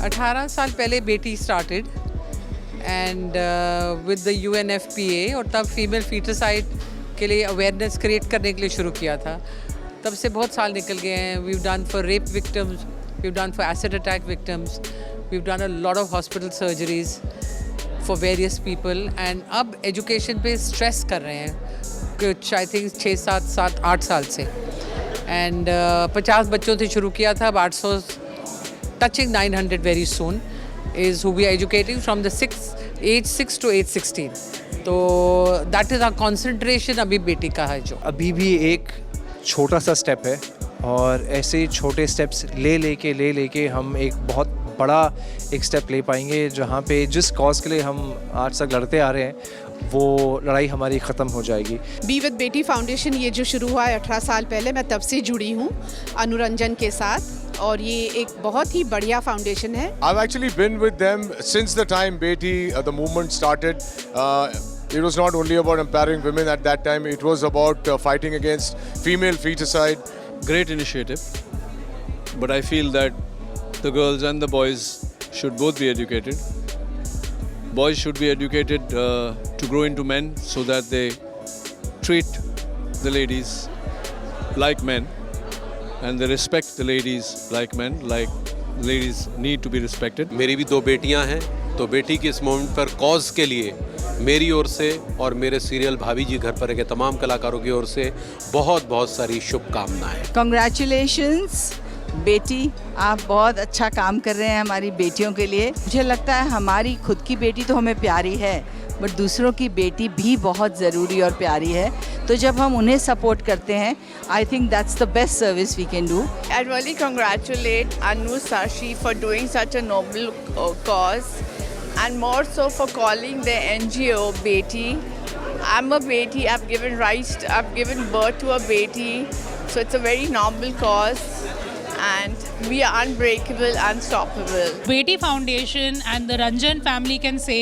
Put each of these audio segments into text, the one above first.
अठारह साल पहले बेटी started and with the UNFPA, और तब फीमेल फीटरसाइड के लिए अवेयरनेस क्रिएट करने के लिए शुरू किया था। तब से बहुत साल निकल गए हैं। We have done for rape victims, we have done for acid attack victims, we have done a lot of hospital surgeries for various people. And अब एजुकेशन पे स्ट्रेस कर रहे हैं कुछ, आई थिंक 6-7 साल से। एंड 50 बच्चों से शुरू किया था, अब 800, touching 900 very soon, is who we are educating from the age 6 to age 16. तो that is our concentration अभी बेटी का है जो। अभी भी एक छोटा सा स्टेप है, और ऐसे छोटे स्टेप्स ले लेके हम एक बहुत बड़ा एक स्टेप ले पाएंगे, जहाँ पे जिस कॉज के लिए हम आज तक लड़ते आ रहे हैं वो लड़ाई हमारी ख़त्म हो जाएगी। बी विद बेटी फाउंडेशन ये जो शुरू हुआ है 18 साल पहले, मैं तब से जुड़ी हूँ अनुरंजन के साथ, और ये एक बहुत ही बढ़िया फाउंडेशन है। I've actually been with them since the time Beti, the movement started. It was not only about empowering women at that time, it was about fighting against female feticide. Great initiative, but I feel that the girls and the boys should both be educated. Boys should be educated to grow into men so that they treat the ladies like men, and they respect the ladies like men, like ladies need to be respected. मेरी भी 2 बेटियां हैं, तो बेटी के इस moment पर cause के लिए मेरी ओर से और मेरे सीरियल भाभी जी घर पर के तमाम कलाकारों की ओर से बहुत बहुत सारी शुभकामनाएं। Congratulations बेटी, आप बहुत अच्छा काम कर रहे हैं हमारी बेटियों के लिए। मुझे लगता है हमारी खुद की बेटी तो हमें प्यारी है, बट दूसरों की बेटी भी बहुत ज़रूरी और प्यारी है। तो जब हम उन्हें सपोर्ट करते हैं, I think that's the best service we can do. I really congratulate Anu Sashi for doing such a noble cause, and more so for calling the NGO Beti. I'm a Beti. I've given birth to a Beti, so it's a very noble cause. And we are unbreakable, unstoppable. बेटी foundation and the Ranjan family can say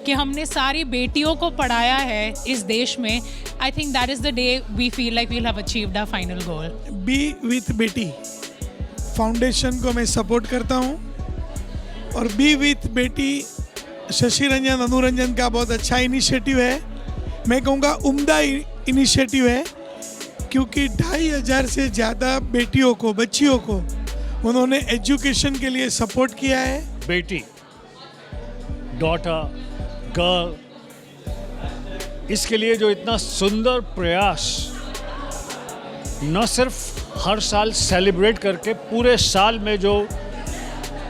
कि हमने सारी बेटियों को पढ़ाया है इस देश में। I think that is the day we feel like we will have achieved our final goal. Be with Beti Foundation को मैं सपोर्ट करता हूँ, और बी विथ बेटी शशि रंजन अनुरंजन का बहुत अच्छा इनिशिएटिव है। मैं कहूँगा उम्दा इनिशिएटिव है, क्योंकि 2500 से ज़्यादा बेटियों को, बच्चियों को उन्होंने एजुकेशन के लिए सपोर्ट किया है। बेटी, डॉटर, गर्ल, इसके लिए जो इतना सुंदर प्रयास, न सिर्फ हर साल सेलिब्रेट करके, पूरे साल में जो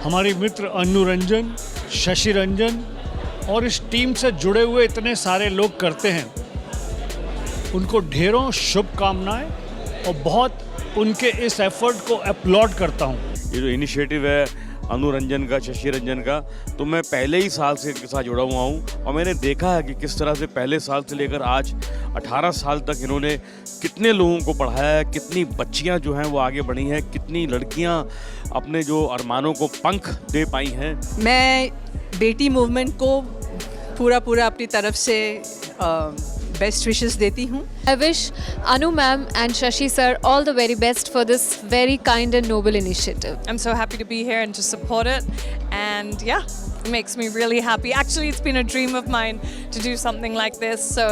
हमारी मित्र अनुरंजन, शशि रंजन और इस टीम से जुड़े हुए इतने सारे लोग करते हैं, उनको ढेरों शुभकामनाएं और बहुत उनके इस एफर्ट को अपलॉड करता हूं। ये जो इनिशिएटिव है अनुरंजन का, शशि रंजन का, तो मैं पहले ही साल से इनके साथ जुड़ा हुआ हूँ, और मैंने देखा है कि किस तरह से पहले साल से लेकर आज 18 साल तक इन्होंने कितने लोगों को पढ़ाया है, कितनी बच्चियाँ जो हैं वो आगे बढ़ी हैं, कितनी लड़कियाँ अपने जो अरमानों को पंख दे पाई हैं। मैं बेटी मूवमेंट को पूरा अपनी तरफ से बेस्ट विशेस देती हूँ। I wish Anu ma'am and Shashi sir all the very best for this very kind and noble initiative. I'm so happy to be here and to support it, and yeah, it makes me really happy. Actually, it's been a dream of mine to do something like this, so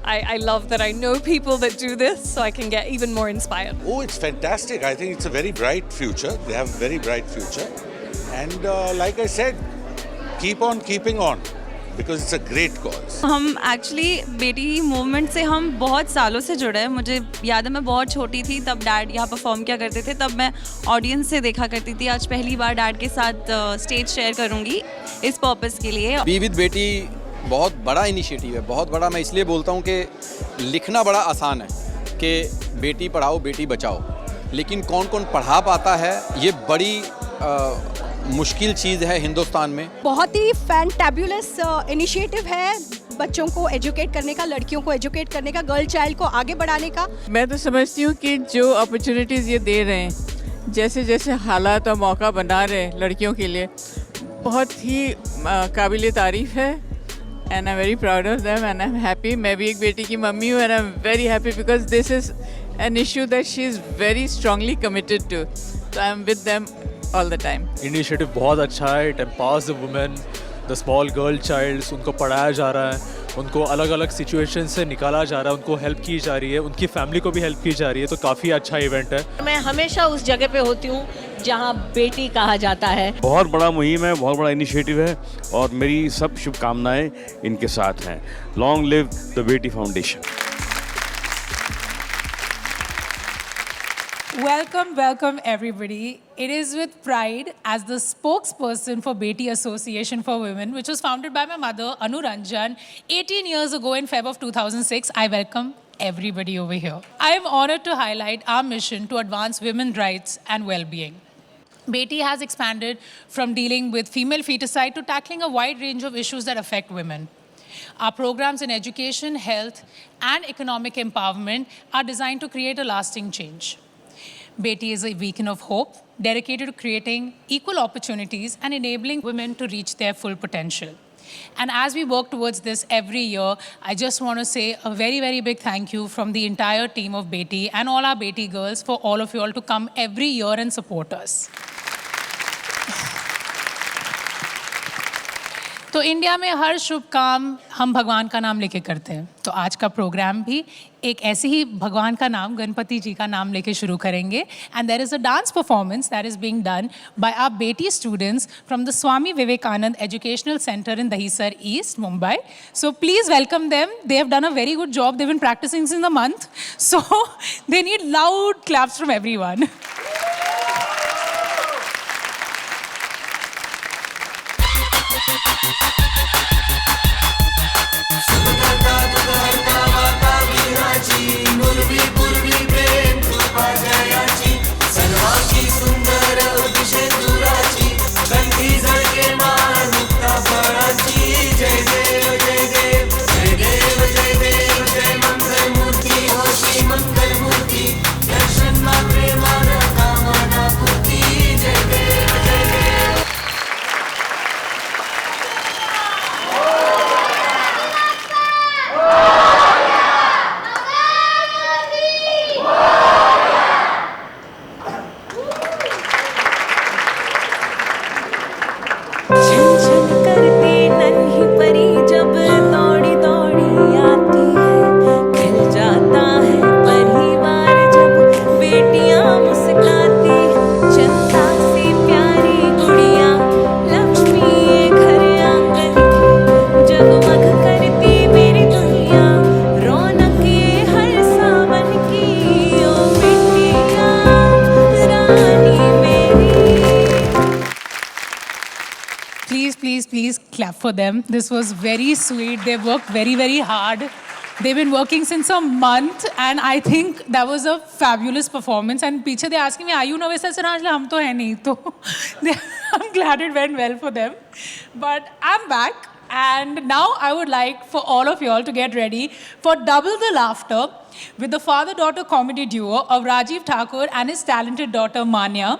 I love that I know people that do this, so I can get even more inspired. Oh, it's fantastic. I think it's a very bright future. They have a very bright future, and like I said, keep on keeping on. Because it's a great cause. हम actually बेटी movement से हम बहुत सालों से जुड़े हैं। मुझे याद है मैं बहुत छोटी थी तब डैड यहाँ परफॉर्म किया करते थे, तब मैं ऑडियंस से देखा करती थी। आज पहली बार डैड के साथ स्टेज शेयर करूँगी इस पर्पस के लिए। बी विद बेटी बहुत बड़ा इनिशिएटिव है, बहुत बड़ा। मैं इसलिए बोलता हूँ कि लिखना बड़ा आसान है कि बेटी पढ़ाओ बेटी बचाओ, लेकिन कौन कौन पढ़ा पाता है ये बड़ी मुश्किल चीज़ है हिंदुस्तान में। बहुत ही फैंटेबुलस इनिशिएटिव है बच्चों को एजुकेट करने का, लड़कियों को एजुकेट करने का, गर्ल चाइल्ड को आगे बढ़ाने का। मैं तो समझती हूँ कि जो अपॉर्चुनिटीज़ ये दे रहे हैं, जैसे जैसे हालात और मौका बना रहे हैं लड़कियों के लिए, बहुत ही काबिल तारीफ़ है। and I'm very proud of them and I'm happy. मैं भी एक बेटी की मम्मी हूँ and I'm very happy because this is an issue that she is very strongly committed to. So I'm with them all the time. Initiative बहुत अच्छा है. It empowers the women, the small girl childs. उनको पढ़ाया जा रहा है, उनको अलग अलग सिचुएशन से निकाला जा रहा है, उनको हेल्प की जा रही है, उनकी फैमिली को भी हेल्प की जा रही है. तो काफ़ी अच्छा इवेंट है. मैं हमेशा उस जगह पे होती हूँ जहाँ बेटी कहा जाता है. बहुत बड़ा मुहिम है, बहुत बड़ा इनिशिएटिव है और मेरी सब शुभकामनाएं इनके साथ हैं. लॉन्ग लिव द बेटी foundation. Welcome, welcome everybody. It is with pride as the spokesperson for Beti Association for Women, which was founded by my mother, Anu Ranjan, 18 years ago in Feb of 2006. I welcome everybody over here. I am honored to highlight our mission to advance women's rights and well-being. Beti has expanded from dealing with female feticide to tackling a wide range of issues that affect women. Our programs in education, health, and economic empowerment are designed to create a lasting change. Beti is a beacon of hope, dedicated to creating equal opportunities and enabling women to reach their full potential. And as we work towards this every year, I just want to say a very, very big thank you from the entire team of Beti and all our Beti girls for all of you all to come every year and support us. तो India में हर शुभ काम हम भगवान का नाम लेके करते हैं. तो आज का प्रोग्राम भी एक ऐसे ही भगवान का नाम, गणपति जी का नाम लेके शुरू करेंगे. And there is a dance performance that is being done by our beti students from the Swami Vivekananda educational centre in Dahisar east, Mumbai. So please welcome them. They have done a very good job. They have been practising since the month, so they need loud claps from everyone. Please clap for them. This was very sweet. They worked very, very hard. They've been working since a month and I think that was a fabulous performance. And पीछे they asking me, are you nervous? I said, हम तो है नहीं. तो I'm glad it went well for them. But I'm back and now I would like for all of you all to get ready for double the laughter with the father-daughter comedy duo of Rajiv Thakur and his talented daughter Manya.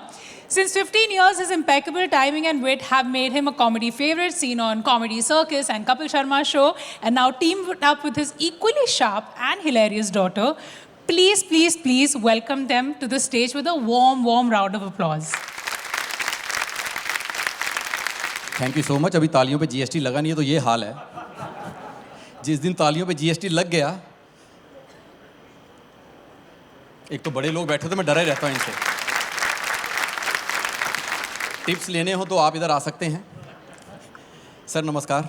Since 15 years, his impeccable timing and wit have made him a comedy favorite, seen on Comedy Circus and Kapil Sharma Show, and now teamed up with his equally sharp and hilarious daughter. Please, please, please welcome them to the stage with a warm, warm round of applause. Thank you so much. अभी तालियों पे GST लगा नहीं है तो ये हाल है. जिस दिन तालियों पे जीएसटी लग गया, एक तो बड़े लोग बैठे थे, मैं डरा ही रहता हूँ इनसे. टिप्स लेने हो तो आप इधर आ सकते हैं. सर नमस्कार.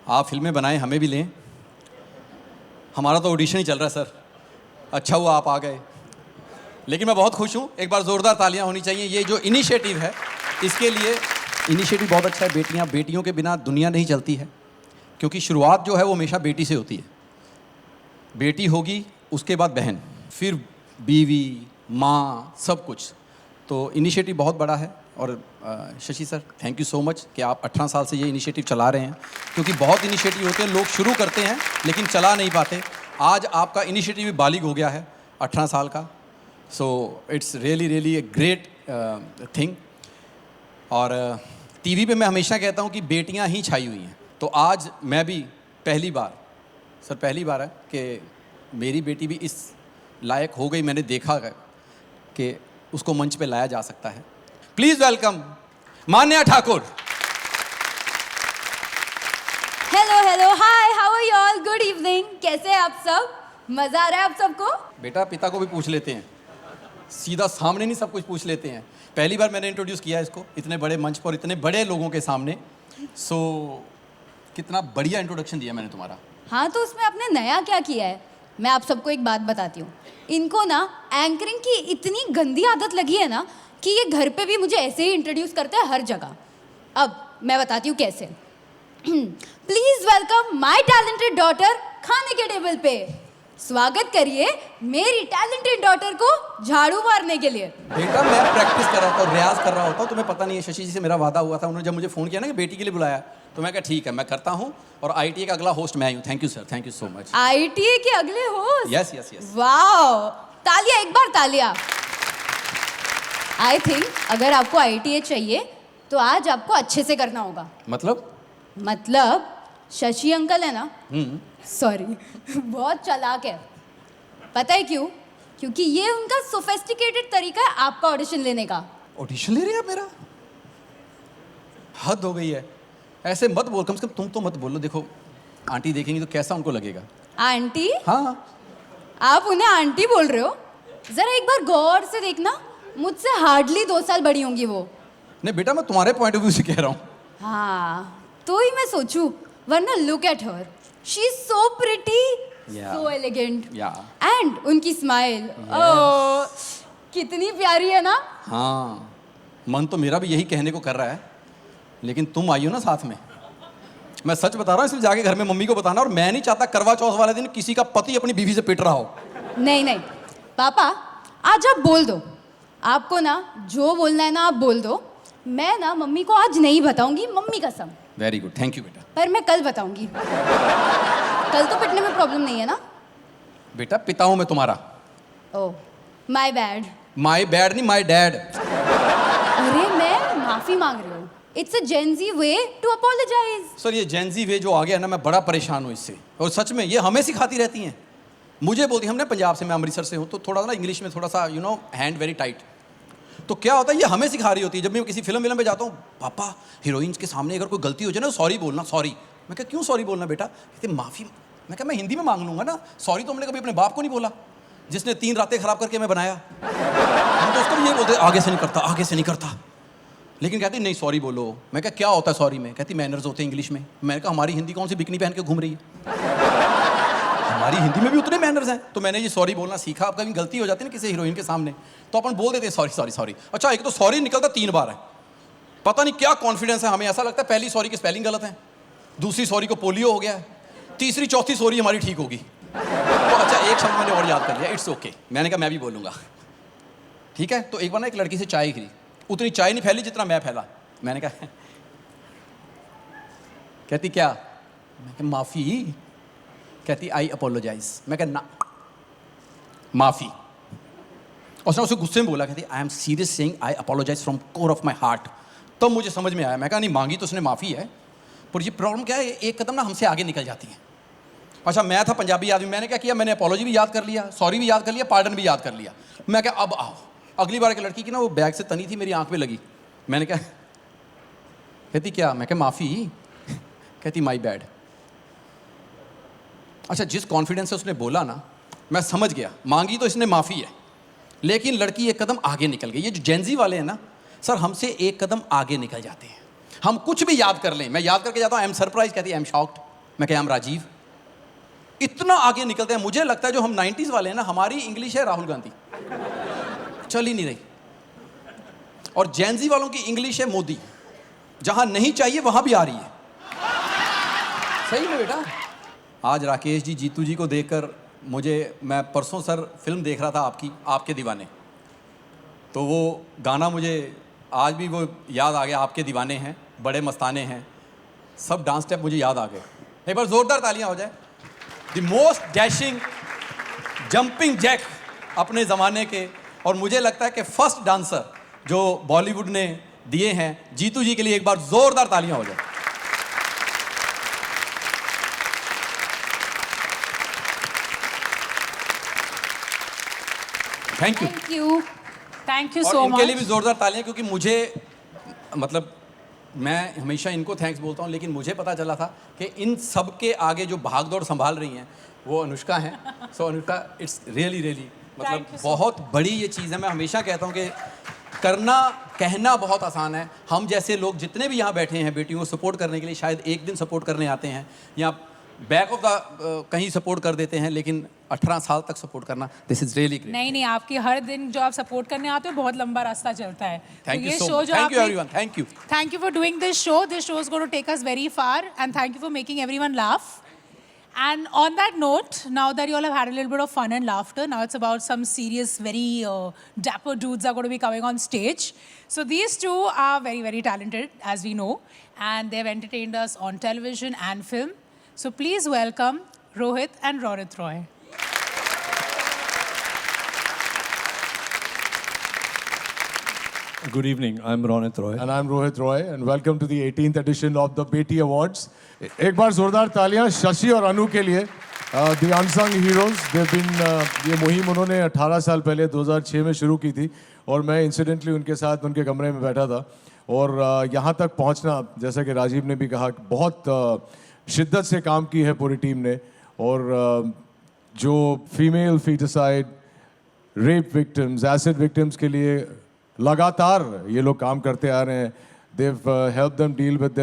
आप फिल्में बनाएं, हमें भी लें. हमारा तो ऑडिशन ही चल रहा है सर. अच्छा हुआ आप आ गए. लेकिन मैं बहुत खुश हूँ. एक बार ज़ोरदार तालियां होनी चाहिए. ये जो इनिशिएटिव है, इसके लिए इनिशिएटिव बहुत अच्छा है. बेटियों के बिना दुनिया नहीं चलती है, क्योंकि शुरुआत जो है वो हमेशा बेटी से होती है. बेटी होगी, उसके बाद बहन, फिर बीवी, माँ, सब कुछ. तो इनिशिएटिव बहुत बड़ा है. और Shashi sir, thank you so much कि आप 18 साल से ये इनिशिएटिव चला रहे हैं, क्योंकि बहुत इनिशिएटिव होते हैं, लोग शुरू करते हैं लेकिन चला नहीं पाते. आज आपका इनिशिएटिव भी बालिग हो गया है, 18 साल का. So it's really really a great thing. और टीवी पे मैं हमेशा कहता हूँ कि बेटियाँ ही छाई हुई हैं. तो आज मैं भी पहली बार है कि मेरी बेटी भी इस लायक हो गई, मैंने देखा है कि उसको मंच पे लाया जा सकता है। Please welcome Manya Thakur. Hello hi, how are you all? Good evening. कैसे हैं आप सब? मजा आ रहा है आप सबको? बेटा पिता को भी पूछ लेते हैं, सीधा सामने नहीं सब कुछ पूछ लेते हैं। पहली बार मैंने इंट्रोड्यूस किया इसको इतने बड़े मंच पर, इतने बड़े लोगों के सामने। सो कितना बढ़िया इंट्रोडक्शन दिया मैंने तुम्हारा। हाँ, तो उसमें आपने नया क्या किया है? मैं आप सबको एक बात बताती हूँ। इनको ना एंकरिंग की इतनी गंदी आदत लगी है ना कि ये घर पे भी मुझे ऐसे ही इंट्रोड्यूस करते हैं हर जगह। अब मैं बताती हूँ कैसे। Please welcome my talented daughter खाने के टेबल पे। स्वागत करिए मेरी टैलेंटेड डॉटर को झाड़ू मारने के लिए। बेटा मैं प्रैक्टिस कर रहा था, रियाज कर रहा होता, तुम्हें पता नहीं है। शशि जी से मेरा वादा हुआ था, उन्होंने जब मुझे फ़ोन किया ना कि बेटी के लिए बुलाया, तो मैं कहा ठीक है मैं करता हूँ। और ITA का अगला होस्ट मैं ही हूँ। Thank you sir, thank you so much. ITA के अगले host? Yes yes yes. Wow, तालियां, एक बार तालियां। आई थिंक अगर आपको ITA चाहिए तो आज आपको अच्छे से करना होगा। मतलब शशि अंकल है ना, सॉरी बहुत चालाक है। पता है क्यों? क्योंकि ये उनका सोफिस्टिकेटेड तरीका है आपका ऑडिशन लेने का। ऑडिशन ले रहे हैं आप मेरा? हद हो गई है, ऐसे मत बोल। कम से कम तुम तो मत बोलो। देखो आंटी देखेंगी तो कैसा उनको लगेगा। आंटी? हाँ, आप उन्हें आंटी बोल रहे हो? जरा एक बार गौर से देखना, मुझसे हार्डली 2 साल बड़ी होंगी वो। नहीं बेटा मैं तुम्हारे पॉइंट ऑफ व्यू से कह रहा हूँ। हाँ तो ही मैं सोचूं, वरना look at her, she is so pretty, so elegant, and उनकी स्माइल, ओह कितनी प्यारी है ना। हाँ, मन तो मेरा भी यही कहने को कर रहा है, लेकिन तुम आई हो ना साथ में। मैं सच बता रहा हूँ, इसलिए जाके घर में मम्मी को बताना। और मैं नहीं चाहता करवा चौथ वाले दिन किसी का पति अपनी बीवी से पिट रहा हो। नहीं पापा, आज आप बोल दो। आपको ना जो बोलना है ना आप बोल दो। मैं ना मम्मी को आज नहीं बताऊंगी, मम्मी कसम। वेरी गुड, थैंक यू बेटा। पर मैं कल बताऊंगी। कल तो पिटने में प्रॉब्लम नहीं है ना? बेटा पिता हूं मैं तुम्हारा। Oh my bad. My bad नहीं, माय डैड। अरे मैं माफी मांग रही हूँ। It's a Gen Z way to apologise. Sir ये जेनजी वे जो आ गया ना, मैं बड़ा परेशान हूँ इससे। और सच में ये हमें सिखाती रहती हैं। मुझे बोलती, हमने पंजाब से, मैं अमृतसर से हूँ, तो थोड़ा ना इंग्लिश में थोड़ा सा हैंड वेरी टाइट। तो क्या होता है, ये हमें सिखा रही होती है। जब मैं किसी फिल्म में जाता हूँ, पापा हीरोइंस के सामने अगर कोई गलती हो जाए ना, सॉरी बोलना, सॉरी। मैं क्या क्यों सॉरी बोलना बेटा? कहते माफ़ी। मैं क्या मैं हिंदी में मांग लूँगा ना, सॉरी तो हमने कभी अपने बाप को नहीं बोला जिसने 3 रातें खराब करके मैं बनाया। हम तो उसको भी ये बोलते आगे से नहीं करता, आगे से नहीं करता। लेकिन कहती नहीं सॉरी बोलो। मैं क्या होता है सॉरी में? कहती मैनर्स होते हैं इंग्लिश में। मैंने कहा हमारी हिंदी कौन सी बिकनी पहन के घूम रही है? हमारी हिंदी में भी उतने मैनर्स हैं। तो मैंने ये सॉरी बोलना सीखा। अब कभी गलती हो जाती है ना किसी हीरोइन के सामने, तो अपन बोल देते हैं सॉरी सॉरी सॉरी। अच्छा एक तो सॉरी निकलता 3 बार है। पता नहीं क्या कॉन्फिडेंस है हमें, ऐसा लगता है पहली सॉरी की स्पेलिंग गलत है, दूसरी सॉरी को पोलियो हो गया है, तीसरी चौथी सॉरी हमारी ठीक होगी। तो अच्छा एक शब्द मैंने और याद कर लिया, इट्स ओके। मैंने कहा मैं भी बोलूँगा, ठीक है। तो एक बार ना एक लड़की से चाय खरीदी, उतनी चाय नहीं फैली जितना मैं फैला। मैंने कहा कहती क्या? मैं कहा माफ़ी। कहती आई अपोलोजाइज। मैं कहा ना माफ़ी। उसने उसे गुस्से में बोला, कहती I am serious saying I apologise from core of my heart. तब मुझे समझ में आया। मैं कहा नहीं मांगी तो उसने माफ़ी है, पर ये प्रॉब्लम क्या है, एक कदम ना हमसे आगे निकल जाती है। अच्छा मैं था पंजाबी आदमी, मैंने क्या किया, मैंने अपोलॉजी भी याद कर लिया, सॉरी भी याद कर लिया, पार्डन भी याद कर लिया। मैं क्या अब आओ। अगली बार एक लड़की की ना वो बैग से तनी थी, मेरी आंख में लगी। मैंने क्या? कहती क्या? मैं क्या माफ़ी। कहती माई बैड। अच्छा जिस कॉन्फिडेंस से उसने बोला ना, मैं समझ गया मांगी तो इसने माफ़ी है, लेकिन लड़की एक कदम आगे निकल गई। ये जो जेनजी वाले हैं ना सर, हमसे एक कदम आगे निकल जाते हैं। हम कुछ भी याद कर लें, मैं याद करके जाता हूँ आई एम सरप्राइज, कहती आई एम शॉक्ड। मैं क्या आई एम राजीव। इतना आगे निकलते हैं। मुझे लगता है जो हम 90s वाले हैं ना, हमारी इंग्लिश है राहुल गांधी, चल ही नहीं रही। और जेनजी वालों की इंग्लिश है मोदी, जहां नहीं चाहिए वहां भी आ रही है। सही में बेटा। आज राकेश जी, जीतू जी को देखकर मैं परसों सर फिल्म देख रहा था आपकी, आपके दीवाने, तो वो गाना मुझे आज भी वो याद आ गया। आपके दीवाने हैं, बड़े मस्ताने हैं, सब डांस स्टेप मुझे याद आ गए। एक बार जोरदार तालियां हो जाए। The most dashing jumping jack अपने ज़माने के, और मुझे लगता है कि फर्स्ट डांसर जो बॉलीवुड ने दिए हैं, जीतू जी के लिए एक बार जोरदार तालियां हो जाए। Thank you. Thank you. Thank you और सो इनके लिए मच। भी जोरदार तालियां, क्योंकि मुझे मतलब मैं हमेशा इनको थैंक्स बोलता हूँ, लेकिन मुझे पता चला था कि इन सब के आगे जो भागदौड़ संभाल रही हैं वो अनुष्का हैं। सो अनुष्का, इट्स रियली मतलब बहुत बड़ी ये चीज़ है। मैं हमेशा कहता हूँ कि कहना बहुत आसान है। हम जैसे लोग जितने भी यहाँ बैठे हैं बेटियों को सपोर्ट करने के लिए, शायद एक दिन सपोर्ट करने आते हैं या बैक ऑफ द कहीं सपोर्ट कर देते हैं, लेकिन 18 साल तक सपोर्ट करना, दिस इज रियली ग्रेट। नहीं, आपकी हर दिन जो आप सपोर्ट करने आते हो बहुत लंबा रास्ता चलता है। थैंक तो यू ये सो शो मच। जो थैंक यू आपने everyone, thank you. Thank you for doing this show. This show is going to take us very far, and thank you for making everyone laugh. And on that note, now that you all have had a little bit of fun and laughter, now it's about some serious, very dapper dudes are going to be coming on stage. So these two are very talented, as we know, and they've entertained us on television and film. So please welcome Rohit and Ronit Roy. Good evening, I'm Ronit Roy. And I'm Rohit Roy, and welcome to the 18th edition of the Beti Awards. एक बार जोरदार तालियां शशि और अनु के लिए, the unsung heroes. They've been ये मुहिम उन्होंने 18 साल पहले 2006 में शुरू की थी, और मैं इंसिडेंटली उनके साथ उनके कमरे में बैठा था। और यहाँ तक पहुँचना, जैसा कि राजीव ने भी कहा, बहुत शिद्दत से काम की है पूरी टीम ने। और जो female foeticide, rape victims, acid victims के लिए लगातार ये लोग काम करते आ रहे हैं। They've helped them deal with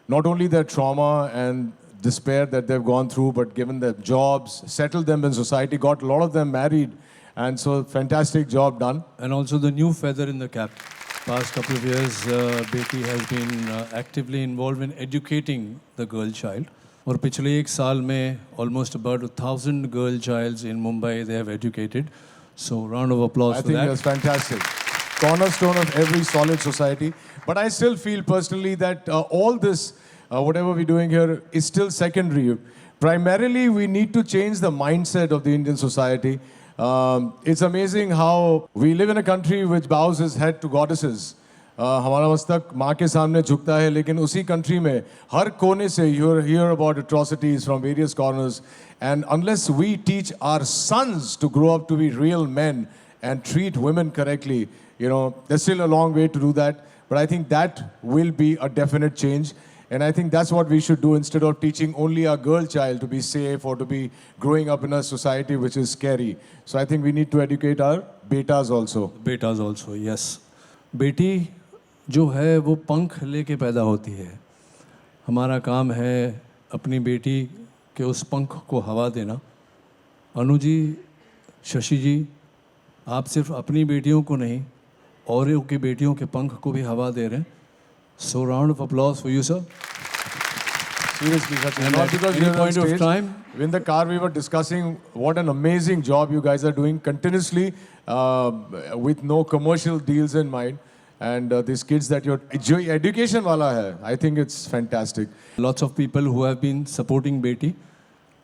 not only their trauma and despair that they've gone through, but given them jobs, settled them in society, got a lot of them married, and so fantastic job done. And also the new feather in the cap. Past couple of years, Beti has been actively involved in educating the girl child. और पिछले एक साल में almost about 1,000 girl childs in Mumbai they have educated. So round of applause for that. I think that's fantastic. Cornerstone of every solid society. But I still feel personally that all this, whatever we're doing here, is still secondary. Primarily, we need to change the mindset of the Indian society. It's amazing how we live in a country which bows its head to goddesses. हमारा मस्तक माँ के सामने झुकता है, लेकिन उसी country में हर कोने से you hear about atrocities from various corners. And unless we teach our sons to grow up to be real men and treat women correctly, there's still a long way to do that. But I think that will be a definite change. And I think that's what we should do, instead of teaching only our girl child to be safe or to be growing up in a society which is scary. So I think we need to educate our betas also. Betas also, yes. बेटी जो है वो पंख लेके पैदा होती है। हमारा काम है अपनी बेटी के उस पंख को हवा देना। अनु जी, शशि जी, आप सिर्फ अपनी बेटियों को नहीं, औरों की बेटियों के पंख को भी हवा दे रहे हैं। So round of applause for you, sir. Seriously, Sachin, And not at because any you're on point of stage. time, In the car, we were discussing what an amazing job you guys are doing continuously, with no commercial deals in mind. And these kids that you're education wala hai, I think it's fantastic. lots of people who have been supporting Beti,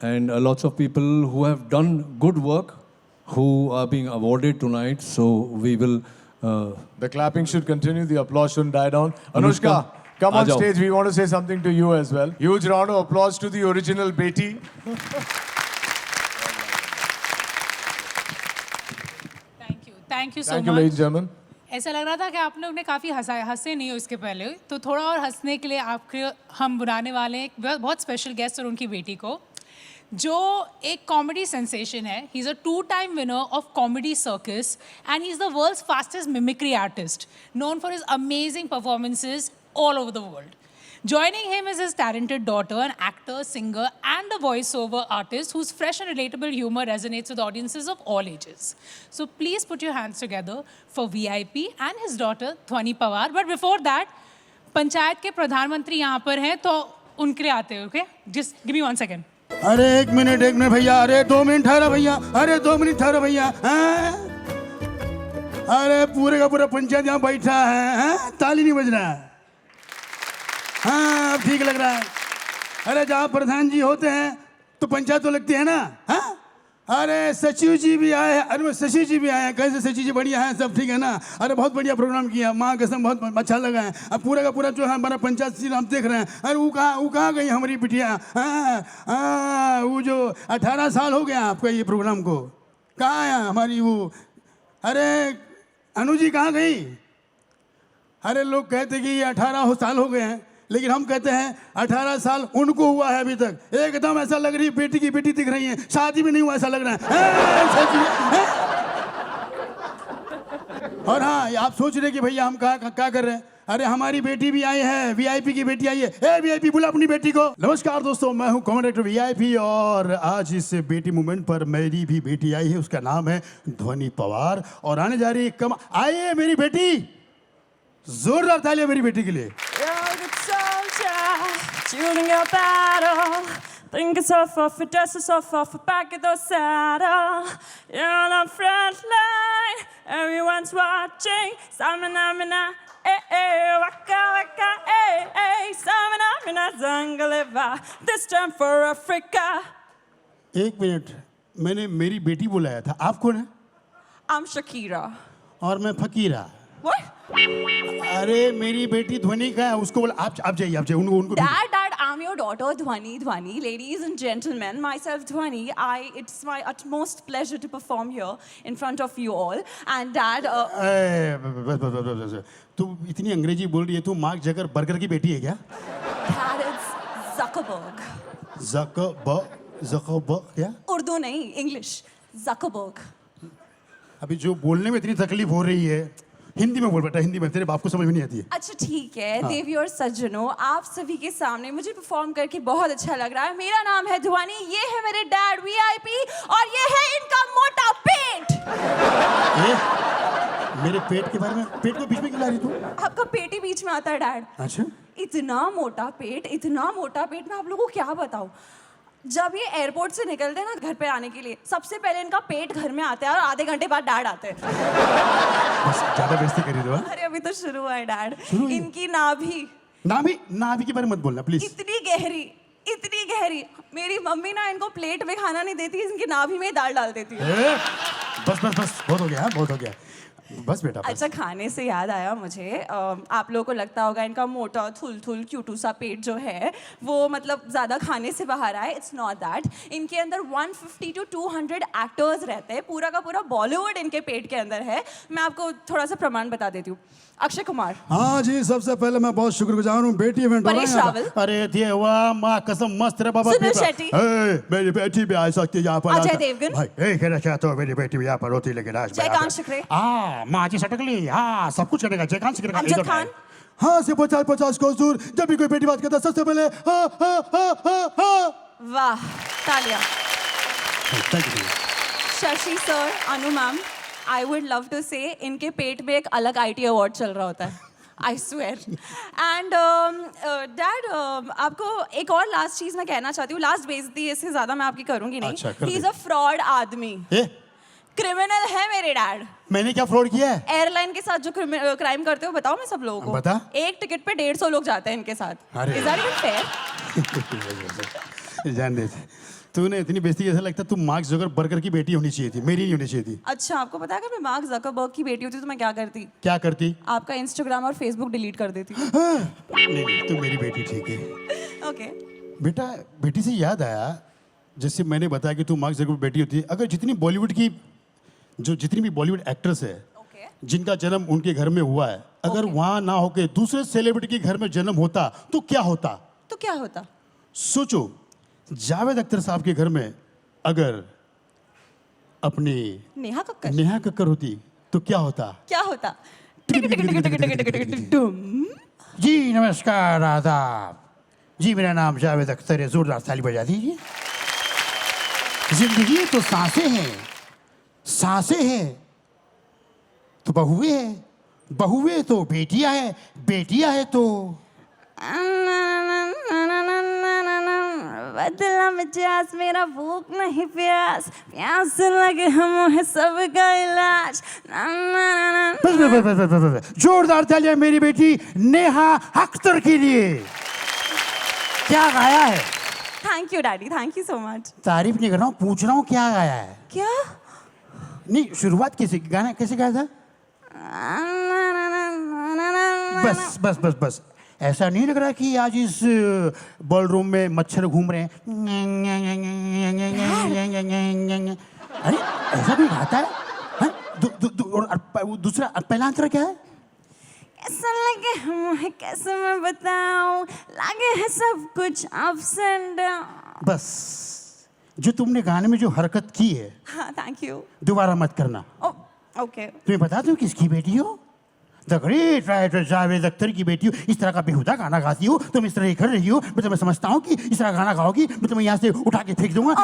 and lots of people who have done good work, who are being awarded tonight. So we will. The clapping should continue. The applause shouldn't die down. Anushka, come on stage. We want to say something to you as well. Huge round of applause to the original Beti. Thank you so Thank you, much. ladies and gentlemen. ऐसा लग रहा था कि आप लोग ने काफ़ी हंसे नहीं हो इसके पहले, तो थोड़ा और हंसने के लिए आपके हम बुलाने वाले हैं एक बहुत स्पेशल गेस्ट और उनकी बेटी को, जो एक कॉमेडी सेंसेशन है। He is a 2-time winner of Comedy Circus, and he is the world's fastest mimicry artist, known for his amazing performances all over the world. Joining him is his talented daughter, an actor, singer, and a voiceover artist whose fresh and relatable humor resonates with audiences of all ages. So please put your hands together for VIP and his daughter, Dhwani Pawar. But before that, panchayat के प्रधानमंत्री यहाँ पर हैं, तो उनके लिए आते हैं, okay? Just give me 1 second. अरे एक मिनट भैया, अरे 2 मिनट ठहरा भैया, अरे 2 मिनट ठहरा भैया। अरे पूरे का पूरा पंचायत यहाँ बैठा है, ताली नहीं बज रहा है। हाँ, अब ठीक लग रहा है। अरे जहाँ प्रधान जी होते हैं तो पंचायत तो लगती है ना। हाँ, अरे सचिव जी भी आए हैं, अरे शशि जी भी आए हैं। कैसे सचिव जी? बढ़िया है, सब ठीक है ना? अरे बहुत बढ़िया प्रोग्राम किया, माँ कसम बहुत अच्छा लगा है। अब पूरा का पूरा जो है हमारा पंचायत सीट हम देख रहे हैं। अरे वो कहाँ गई हमारी बिटिया? हाँ, वो जो 18 साल हो गया आपका ये प्रोग्राम को, कहाँ है हमारी वो अरे अनु जी कहाँ गई? अरे लोग कहते कि ये 18 साल हो गए हैं, लेकिन हम कहते हैं 18 साल उनको हुआ है अभी तक। एकदम ऐसा लग रही है बेटी की बेटी दिख रही है, शादी भी नहीं हुआ ऐसा लग रहा है। और हाँ, आप सोच रहे कि भैया हम क्या कर रहे हैं? अरे हमारी बेटी भी आई है, वीआईपी की बेटी आई है। ए वीआईपी बुला अपनी बेटी को। नमस्कार दोस्तों, मैं हूं कॉमेडी एक्टर वीआईपी और आज इस बेटी मूवमेंट पर मेरी भी बेटी आई है। उसका नाम है ध्वनि पवार और आने जा रही है आइए मेरी बेटी, जोरदार तालियां मेरी बेटी के लिए। Choosing your battle, think yourself off, dust yourself off, back of the saddle. You're on the front line, everyone's watching. Samina, waka waka, samina, zangaliva. This time for Africa. एक मिनट, मैंने मेरी बेटी बुलाया था, आप कौन है? I'm Shakira. और मैं फकीरा। What? अरे मेरी बेटी ध्वनि का है, उसको बोला आप जाइए उनको Dad, I'm your daughter Dhwani. Ladies and gentlemen, myself Dhwani. It's my utmost pleasure to perform here in front of you all. And Dad, बस तू इतनी अंग्रेजी बोल रही है, तू मार्क जकरबर्गर की बेटी है क्या? Dad, it's Zuckerberg. Zuckerberg क्या? उर्दू नहीं, English. Zuckerberg. अभी जो बोलने में इतनी तकलीफ हो रही है, हिंदी में बोल बेटा, हिंदी में, तेरे बाप को समझ में नहीं आती है। अच्छा ठीक है, देवी और सज्जनों, आप सभी के सामने मुझे परफॉर्म करके बहुत अच्छा लग रहा है। मेरा नाम है ध्वनि, ये है मेरे डैड वीआईपी और ये है इनका मोटा पेट। मेरे पेट के बारे में, पेट को बीच में क्यों ला रही तू? आपका पेट ही बीच में आता है डैड। अच्छा, इतना मोटा पेट मैं आप लोगों को क्या बताऊं। जब ये एयरपोर्ट से निकलते हैं ना घर पे आने के लिए, सबसे पहले इनका पेट घर में आता है और आधे घंटे बाद डैड आते हैं। बस ज्यादा बेइज्जती कर रही हो। अरे अभी तो शुरू हुआ है डैड। इनकी नाभि के बारे में मत बोलना प्लीज। इतनी गहरी मेरी मम्मी ना इनको प्लेट में खाना नहीं देती, इनकी नाभि में दाल डाल देती है। बस बहुत हो गया बस बेटा बस। अच्छा, खाने से याद आया मुझे, आप लोगों को लगता होगा इनका मोटा थुल क्यूटू सा पेट जो है वो मतलब ज़्यादा खाने से बाहर आए। It's not that. इनके अंदर 150 to 200 एक्टर्स रहते हैं, पूरा का पूरा बॉलीवुड इनके पेट के अंदर है। मैं आपको थोड़ा सा प्रमाण बता देती हूँ। अक्षय कुमार। हाँ जी, सबसे पहले मैं बहुत शुक्रगुजार हूँ, बेटी इवेंट हो रहा है। अरे दिए वाह माँ कसम, मस्त रे बाबा। सुनील शेट्टी। मेरी बेटी भी आ सकती है यहाँ पर। अजय देवगन। भाई कहना चाहता हूँ मेरी बेटी भी यहाँ पर होती, लेकिन आज जयकांत शिकरे। माँ जी सटक ली, हाँ सब कुछ करेगा जयकांत शिकरे। अमजद खान। हाँ से 50 कोस दूर, जब भी कोई बेटी बात करता सबसे पहले वाह, तालियां। Shashi sir, Anu ma'am, I would love to say इनके पेट में एक अलग IT अवार्ड चल रहा होता है, आई स्वेयर। एंड डैड, आपको एक और लास्ट चीज मैं कहना चाहती हूँ, लास्ट बेइज्जती इससे ज्यादा मैं आपकी करूंगी नहीं। अच्छा, ही इज अ फ्रॉड आदमी, क्रिमिनल है मेरे डैड। मैंने क्या फ्रॉड किया है? एयरलाइन के साथ जो क्राइम करते हो बताओ मैं सब लोगों को। बता। एक टिकट पे 150 लोग जाते हैं इनके साथ। Is that even fair? जान दे, तूने इतनी बेइज्जती, ऐसा लगता तू मार्क जकरबर्गर की बेटी होनी चाहिए थी, मेरी नहीं होनी चाहिए थी। अच्छा, आपको पता है कि मैं मार्क जकरबर्ग की बेटी होती तो मैं क्या करती? क्या करती? आपका इंस्टाग्राम और फेसबुक डिलीट कर देती। नहीं, तू मेरी बेटी ठीक है। ओके बेटा, बेटी से याद आया, जैसे मैंने बताया कि तू मार्क जकरबर्ग बेटी होती है, अगर जितनी भी बॉलीवुड एक्ट्रेस है जिनका जन्म उनके घर में हुआ है, अगर वहां ना होके दूसरे सेलिब्रिटी के घर में जन्म होता तो क्या होता? सोचो, जावेद अख्तर साहब के घर में अगर अपनी नेहा कक्कर होती तो क्या होता? जी नमस्कार, आदाब जी, मेरा नाम जावेद अख्तर है, जोरदार ताली बजा दीजिए। जिंदगी तो सांसें हैं तो बहुएं तो बेटियां हैं तो बदला मिजाज मेरा, भूख नहीं प्यास लगे हम है सबका इलाज। बस जोरदार तालियां मेरी बेटी नेहा अख्तर के लिए। क्या गाया है? Thank you daddy, thank you so much. तारीफ नहीं कर रहा हूँ, पूछ रहा हूँ क्या गाया है। क्या? नहीं, शुरुआत गाना कैसे गाया था? बस ऐसा नहीं लग रहा कि आज इस बॉल रूम में मच्छर घूम रहे हैं? अरे ऐसा कोई गाता है? और दूसरा पहला आंसर क्या है? कैसा लगे हमें, कैसे मैं बताऊं, लगे है सब कुछ अप्स एंड डाउन। बस जो तुमने गाने में जो हरकत की है, हाँ थैंक यू। दोबारा मत करना। ओके। तुम्हें बता दूं किसकी बेटी हो? The great writer Javed Akhtar की बेटी हो। इस तरह का बेहुदा गाना गाती हो, तुम इस तरह कर रही हो, मैं तुम्हें समझता हूँ कि इस तरह गाना गाओगी मैं तुम्हें यहाँ से उठा के फेंक दूंगा।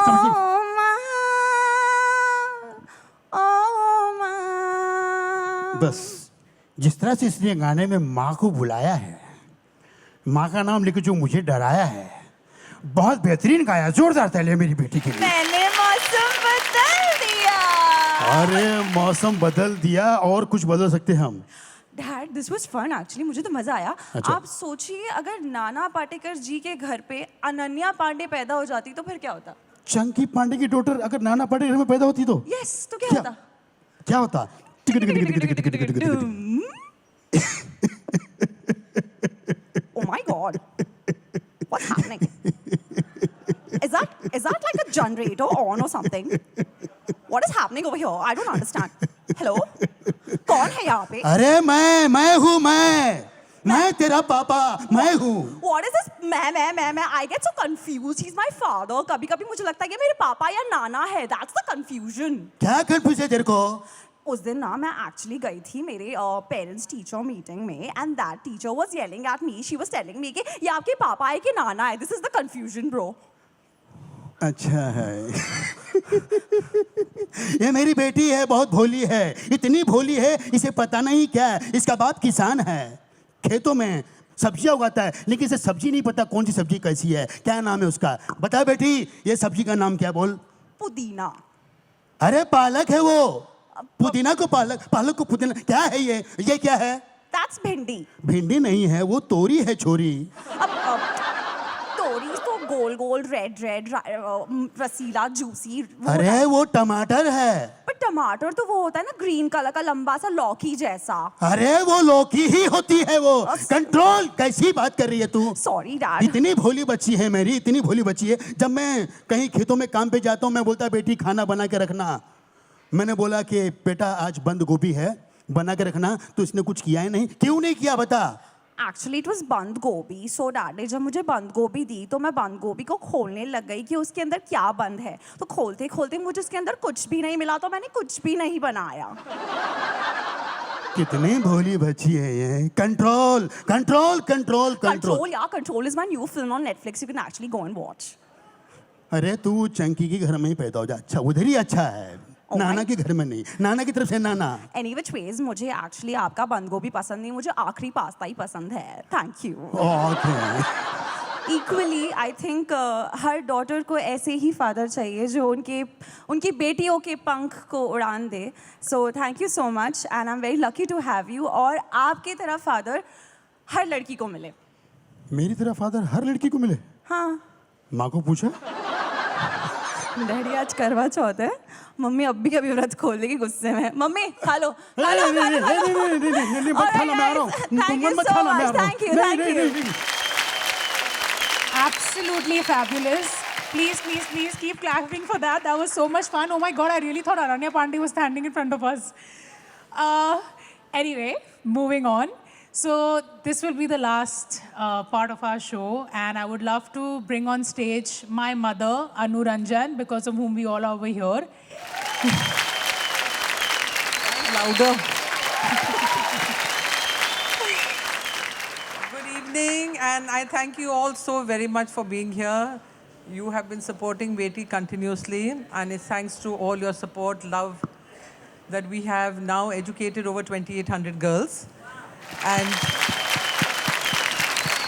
बस जिस तरह से इसने गाने में माँ को बुलाया है, माँ का नाम लेकर जो मुझे डराया है, बहुत बेहतरीन गाया। जोरदार तालियां मेरी बेटी के लिए। मैंने मौसम बदल दिया। अरे मौसम बदल दिया, और कुछ बदल सकते हम। Dad this was fun actually, मुझे तो मजा आया। अच्छा। आप सोचिए अगर नाना पाटेकर जी के घर पे अनन्या पांडे पैदा हो जाती तो फिर क्या होता? चंकी पांडे की डॉटर अगर नाना पाटेकर में पैदा होती तो यस, तो क्या होता? क्या होता? Oh my god. What's happening? Is that like a generator on or something? What is happening over here? I don't understand. Hello? कौन है यहाँ पे? अरे मैं हूँ, मैं तेरा पापा, मैं हूँ। What is this? मैं I get so confused. He's my father. कभी-कभी मुझे लगता है कि मेरे पापा या नाना है. That's the confusion. क्या कंफ्यूज है तेरे को? उस दिन ना मैं एक्चुअली गई थी मेरे पेरेंट्स टीचर मीटिंग में and that teacher was yelling at me. She was telling me कि ये आपके पापा है कि नाना है. This is the confusion bro. अच्छा है। ये मेरी बेटी है, बहुत भोली है, इतनी भोली है इसे पता नहीं क्या है। इसका बाप किसान है, खेतों में सब्जियां उगाता है, लेकिन इसे सब्जी नहीं पता कौन सी सब्जी कैसी है, क्या नाम है उसका। बता बेटी ये सब्जी का नाम क्या? बोल। पुदीना। अरे पालक है वो, पुदीना को पालक, पालक को पुदीना। क्या है ये क्या है? दैट्स भिंडी. भिंडी नहीं है, वो तोरी है छोरी। तोरी तो गोल रेड रसीला जूसी. अरे वो टमाटर है। पर टमाटर तो वो होता है ना ग्रीन कलर का लंबा सा लौकी जैसा. अरे वो लौकी ही होती है वो। कंट्रोल, कैसी बात कर रही है तू? Sorry dad. इतनी भोली बच्ची है मेरी, इतनी भोली बच्ची है। जब मैं कहीं खेतों में काम पे जाता हूँ, मैं बोलता बेटी खाना बना के रखना। मैंने बोला कि बेटा आज बंद गोभी है, बना के रखना, तो इसने कुछ किया ही नहीं। क्यों नहीं किया बता? एक्चुअली इट वाज बंद गोभी. सो डैड ने जब मुझे बंद गोभी दी तो मैं बंद गोभी को खोलने लग गई कि उसके अंदर क्या बंद है. तो खोलते खोलते मुझे उसके अंदर कुछ भी नहीं मिला, तो मैंने कुछ भी नहीं बनाया. कितनी भोली बच्ची है ये। Control control control control. Control is my new film on Netflix. You can actually go and watch. अरे तू चंकी के घर में ही पैदा हो जा। अच्छा, उधर ही अच्छा है, नाना के घर में नहीं। नाना की तरफ से नाना. एनी व्हिच वेज मुझे एक्चुअली आपका बंद गोभी पसंद नहीं, मुझे आखिरी पास्ता ही पसंद है. Thank you. Okay. Equally I think her daughter को ऐसे ही फादर चाहिए जो उनकी बेटियों के पंख को उड़ान दे. So thank you so much and I am very lucky to have you. और आपकी तरह फादर हर लड़की को मिले. मेरी तरह फादर हर लड़की को मिले? हाँ. माँ को पूछा? डैडी आज करवा चौथ है, मम्मी अब भी कभी व्रत खोल देगी गुस्से में. Mummy hello hello. मत खाना, मैं आ रहा हूँ. Thank you so much. Thank you. Absolutely fabulous. Please keep clapping for that. That was so much fun. Oh my God, I really thought Ananya Pandey was standing in front of us. Anyway, moving on. So this will be the last part of our show, and I would love to bring on stage my mother, Anu Ranjan, because of whom we all are over here. Louder. Good evening, and I thank you all so very much for being here. You have been supporting Beti continuously, and it's thanks to all your support, love, that we have now educated over 2,800 girls. And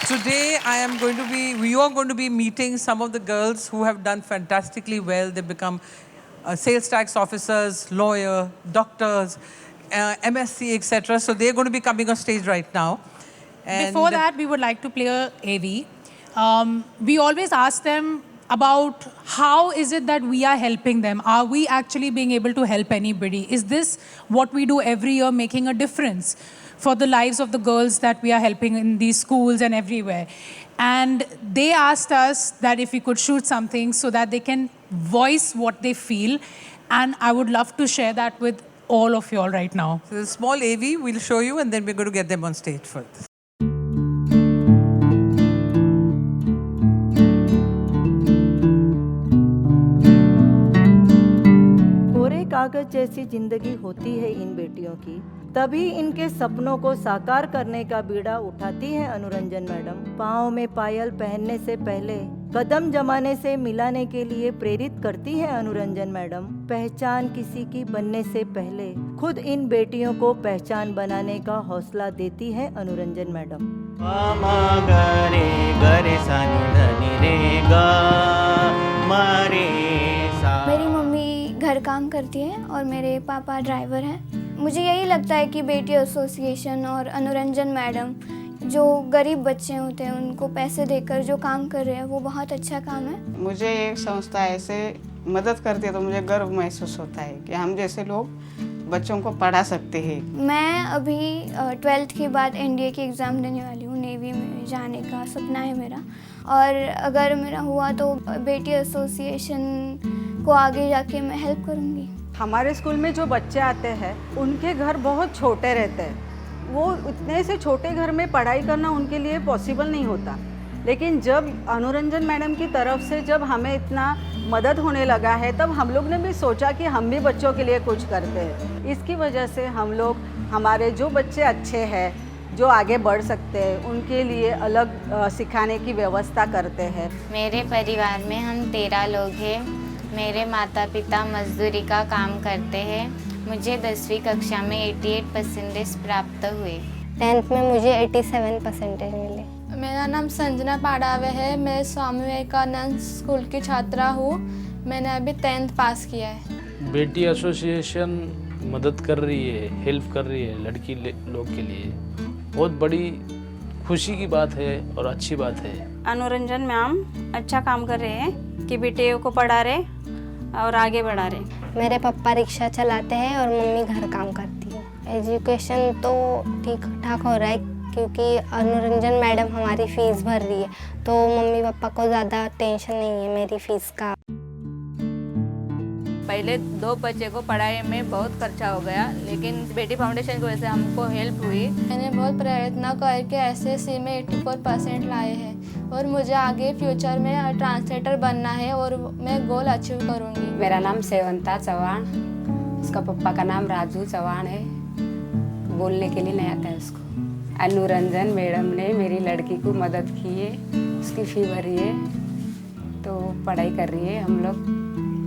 today we are going to be meeting some of the girls who have done fantastically well. They've become sales tax officers, lawyer, doctors, MSc, etc. So they're going to be coming on stage right now. And before that, we would like to play a AV. We always ask them about how is it that we are helping them? Are we actually being able to help anybody? Is this what we do every year making a difference for the lives of the girls that we are helping in these schools and everywhere? And they asked us that if we could shoot something so that they can voice what they feel. And I would love to share that with all of you all right now. So the small AV we'll show you, and then we're going to get them on stage for this. कोरे कागज जैसी जिंदगी होती है इन बेटियों की, तभी इनके सपनों को साकार करने का बीड़ा उठाती है अनुरंजन मैडम। पाँव में पायल पहनने से पहले कदम जमाने से मिलाने के लिए प्रेरित करती है अनुरंजन मैडम। पहचान किसी की बनने से पहले खुद इन बेटियों को पहचान बनाने का हौसला देती है अनुरंजन मैडम। मेरी मम्मी घर काम करती है और मेरे पापा ड्राइवर हैं। मुझे यही लगता है कि बेटी एसोसिएशन और अनुरंजन मैडम जो गरीब बच्चे होते हैं उनको पैसे देकर जो काम कर रहे हैं वो बहुत अच्छा काम है। मुझे एक संस्था ऐसे मदद करती है तो मुझे गर्व महसूस होता है कि हम जैसे लोग बच्चों को पढ़ा सकते हैं। मैं अभी 12th के बाद NDA की एग्ज़ाम देने वाली हूँ। नेवी में जाने का सपना है मेरा, और अगर मेरा हुआ तो बेटी एसोसिएशन को आगे जाके मैं हेल्प करूँगी। हमारे स्कूल में जो बच्चे आते हैं उनके घर बहुत छोटे रहते हैं, वो इतने से छोटे घर में पढ़ाई करना उनके लिए पॉसिबल नहीं होता। लेकिन जब अनुरंजन मैडम की तरफ से जब हमें इतना मदद होने लगा है तब हम लोग ने भी सोचा कि हम भी बच्चों के लिए कुछ करते हैं। इसकी वजह से हम लोग हमारे जो बच्चे अच्छे हैं जो आगे बढ़ सकते हैं उनके लिए अलग सिखाने की व्यवस्था करते हैं। मेरे परिवार में हम 13 लोग हैं। मेरे माता पिता मजदूरी का काम करते हैं। मुझे 10वीं कक्षा में 88% प्राप्त हुए। 10th में मुझे 87% मिले। मेरा नाम संजना पाड़ावे है। मैं स्वामी विवेकानंद स्कूल की छात्रा हूँ। मैंने अभी 10th पास किया है। बेटी एसोसिएशन मदद कर रही है, हेल्प कर रही है लड़की लोग के लिए। बहुत बड़ी खुशी की बात है और अच्छी बात है। अनुरंजन मैम अच्छा काम कर रहे हैं कि बेटियों को पढ़ा रहे और आगे बढ़ा रहे। मेरे पापा रिक्शा चलाते हैं और मम्मी घर काम करती है। एजुकेशन तो ठीक ठाक हो रहा है क्योंकि अनुरंजन मैडम हमारी फ़ीस भर रही है, तो मम्मी पापा को ज़्यादा टेंशन नहीं है मेरी फ़ीस का। पहले 2 बच्चे को पढ़ाई में बहुत खर्चा हो गया, लेकिन बेटी फाउंडेशन की वजह से हमको हेल्प हुई। मैंने बहुत प्रयत्न करके SSC में 84% लाए हैं और मुझे आगे फ्यूचर में ट्रांसलेटर बनना है और मैं गोल अचीव करूँगी। मेरा नाम सेवंता चौहान, उसका पापा का नाम राजू चौहान है। बोलने के लिए नहीं आता है उसको। अनुरंजन मैडम ने मेरी लड़की को मदद की है, उसकी फ़ी भरी है, तो पढ़ाई कर रही है। हम लोग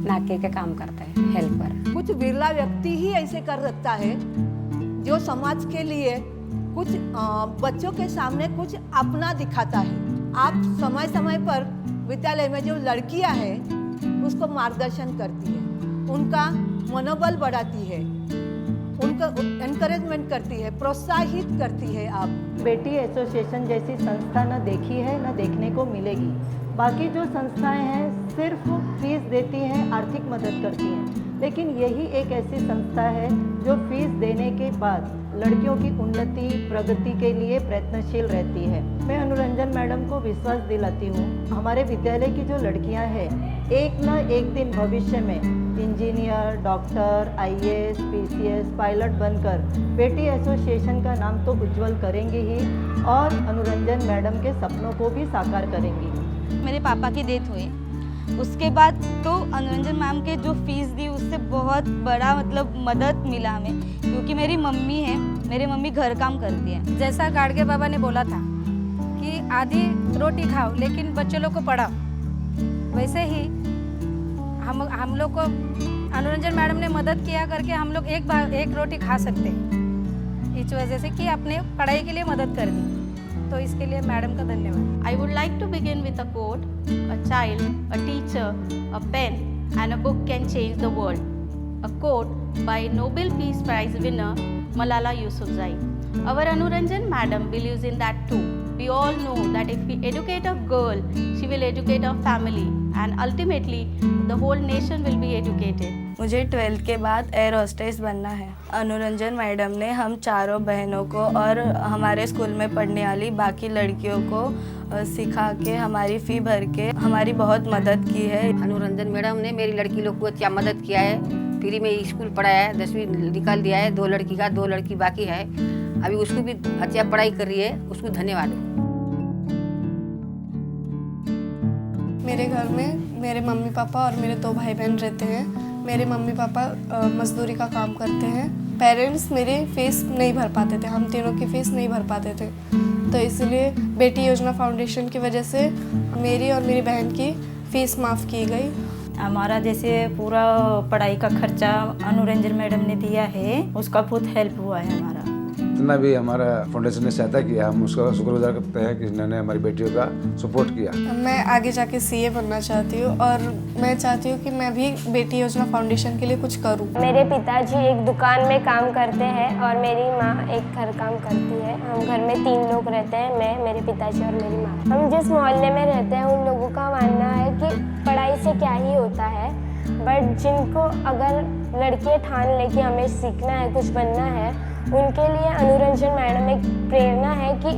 नाके का काम करता है, हेल्पर। कुछ बिरला व्यक्ति ही ऐसे कर सकता है जो समाज के लिए कुछ बच्चों के सामने कुछ अपना दिखाता है। आप समय समय पर विद्यालय में जो लड़कियां हैं उसको मार्गदर्शन करती है, उनका मनोबल बढ़ाती है, उनको एनकरेजमेंट करती है, प्रोत्साहित करती है। आप बेटी एसोसिएशन जैसी संस्था न देखी है न देखने को मिलेगी। बाकी जो संस्थाएं हैं सिर्फ फीस देती हैं, आर्थिक मदद करती हैं, लेकिन यही एक ऐसी संस्था है जो फीस देने के बाद लड़कियों की उन्नति प्रगति के लिए प्रयत्नशील रहती है। मैं अनुरंजन मैडम को विश्वास दिलाती हूँ हमारे विद्यालय की जो लड़कियाँ हैं एक न एक दिन भविष्य में engineer, doctor, IAS, PCS, pilot बनकर बेटी एसोसिएशन का नाम तो उज्जवल करेंगी ही और अनुरंजन मैडम के सपनों को भी साकार करेंगी। मेरे पापा की डेथ हुई, उसके बाद तो अनुरंजन मैम के जो फीस दी उससे बहुत बड़ा मतलब मदद मिला हमें, क्योंकि मेरी मम्मी है, मेरी मम्मी घर काम करती है। जैसा गाड़गे बाबा ने बोला था कि आधी रोटी खाओ लेकिन बच्चे लोग को पढ़ाओ, वैसे ही हम लोग को अनुरंजन मैडम ने मदद किया करके हम लोग एक रोटी खा सकते हैं, इस वजह से कि अपने पढ़ाई के लिए मदद कर दी, तो इसके लिए मैडम का धन्यवाद। I would like to begin with a quote: "A child, a teacher, a pen, and a book can change the world." A quote by Nobel Peace Prize winner Malala Yousafzai. Our Anuranjan madam believes in that too. We all know that if we educate a girl, she will educate our family, and ultimately the whole nation will be educated. मुझे 12th के बाद air hostess बनना है। Anuranjan madam ने हम चारों बहनों को और हमारे स्कूल में पढ़ने वाली बाकी लड़कियों को सिखा के हमारी फ़ी भर के हमारी बहुत मदद की है। अनुरंजन मैडम ने मेरी लड़की लोग को अच्छा मदद किया है। फ्री में स्कूल पढ़ाया है, 10वीं निकाल दिया है, 2 लड़की का, 2 लड़की बाकी है, अभी उसको भी अच्छा पढ़ाई कर रही है, उसको धन्यवाद। मेरे घर में मेरे मम्मी पापा और मेरे 2 भाई बहन रहते हैं। मेरे मम्मी पापा मजदूरी का काम करते हैं। पेरेंट्स मेरे फीस नहीं भर पाते थे, हम तीनों की फ़ीस नहीं भर पाते थे, तो इसलिए बेटी योजना फाउंडेशन की वजह से मेरी और मेरी बहन की फ़ीस माफ़ की गई। हमारा जैसे पूरा पढ़ाई का खर्चा अनुरंजन मैडम ने दिया है, उसका बहुत हेल्प हुआ है हमारा। जितना भी हमारा फाउंडेशन ने सहायता किया, हम उसका शुक्रगुजार करते हैं कि इन्होंने हमारी बेटियों का सपोर्ट किया। मैं आगे जाके सीए बनना चाहती हूँ और मैं चाहती हूँ कि मैं भी बेटी योजना फाउंडेशन के लिए कुछ करूँ। मेरे पिताजी एक दुकान में काम करते हैं और मेरी माँ एक घर काम करती है। हम घर में 3 लोग रहते हैं, मैं, मेरे पिताजी और मेरी माँ। हम जिस मोहल्ले में रहते हैं उन लोगों का मानना है कि पढ़ाई से क्या ही होता है, बट जिनको अगर लड़कियाँ ठान ले कि हमें सीखना है, कुछ बनना है, उनके लिए अनुरंजन मैडम एक प्रेरणा है कि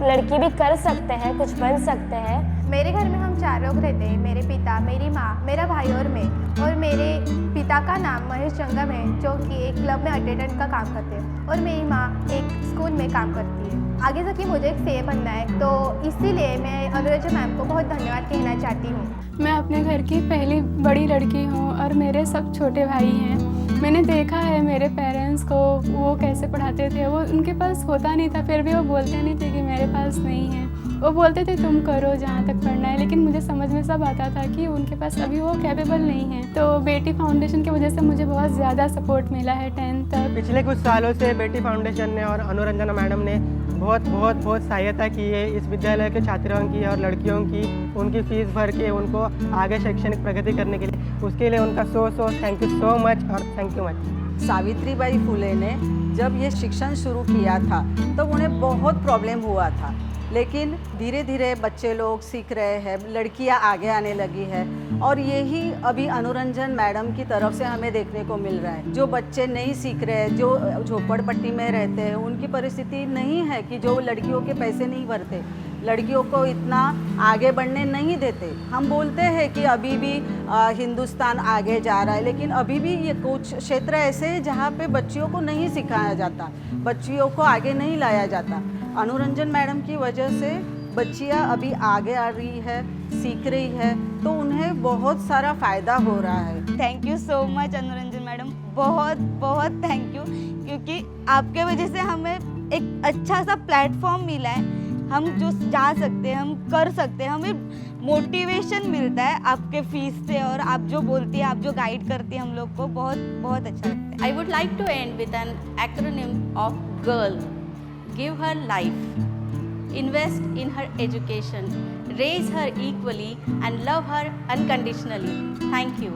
लड़की भी कर सकते हैं, कुछ बन सकते हैं। मेरे घर में हम 4 लोग रहते हैं, मेरे पिता, मेरी माँ, मेरा भाई और मैं। और मेरे पिता का नाम महेश जंगम है, जो कि एक क्लब में अटेंडेंट का काम करते हैं, और मेरी माँ एक स्कूल में काम करती है। आगे जाके मुझे एक सीए बनना है, तो इसीलिए मैं अनुरंजन मैम को बहुत धन्यवाद कहना चाहती हूँ। मैं अपने घर की पहली बड़ी लड़की हूँ और मेरे सब छोटे भाई हैं। मैंने देखा है मेरे पेरेंट्स को, वो कैसे पढ़ाते थे, वो उनके पास होता नहीं था, फिर भी वो बोलते नहीं थे कि मेरे पास नहीं है। वो बोलते थे तुम करो जहाँ तक पढ़ना है, लेकिन मुझे समझ में सब आता था कि उनके पास अभी वो कैपेबल नहीं है। तो बेटी फाउंडेशन की वजह से मुझे बहुत ज़्यादा सपोर्ट मिला है 10th तक। पिछले कुछ सालों से बेटी फाउंडेशन ने और अनुरंजना मैडम ने बहुत सहायता की है इस विद्यालय के छात्राओं की और लड़कियों की, उनकी फ़ीस भर के उनको आगे शैक्षणिक प्रगति करने के लिए। उसके लिए उनका सो थैंक यू सो मच और thank you much. Savitribai Phule ने जब ये शिक्षण शुरू किया था तो उन्हें बहुत प्रॉब्लम हुआ था, लेकिन धीरे धीरे बच्चे लोग सीख रहे हैं, लड़कियां आगे आने लगी है, और यही अभी अनुरंजन मैडम की तरफ से हमें देखने को मिल रहा है। जो बच्चे नहीं सीख रहे हैं, जो झोपड़पट्टी में रहते हैं, उनकी परिस्थिति नहीं है कि जो लड़कियों के पैसे नहीं भरते, लड़कियों को इतना आगे बढ़ने नहीं देते। हम बोलते हैं कि अभी भी हिंदुस्तान आगे जा रहा है, लेकिन अभी भी ये कुछ क्षेत्र ऐसे हैं जहाँ पे बच्चियों को नहीं सिखाया जाता, बच्चियों को आगे नहीं लाया जाता। अनुरंजन मैडम की वजह से बच्चियाँ अभी आगे आ रही है, सीख रही है, तो उन्हें बहुत सारा फ़ायदा हो रहा है। Thank you so much Anuranjan madam, बहुत थैंक यू, क्योंकि आपके वजह से हमें एक अच्छा सा प्लेटफॉर्म मिला है। हम जो जा सकते हैं, हम कर सकते हैं, हमें मोटिवेशन मिलता है आपके फीस से, और आप जो बोलती है, आप जो गाइड करती है हम लोग को, बहुत अच्छा लगता है। I would like to end with an acronym of GIRL. Give her life, invest in her education, raise her equally and love her unconditionally. Thank you.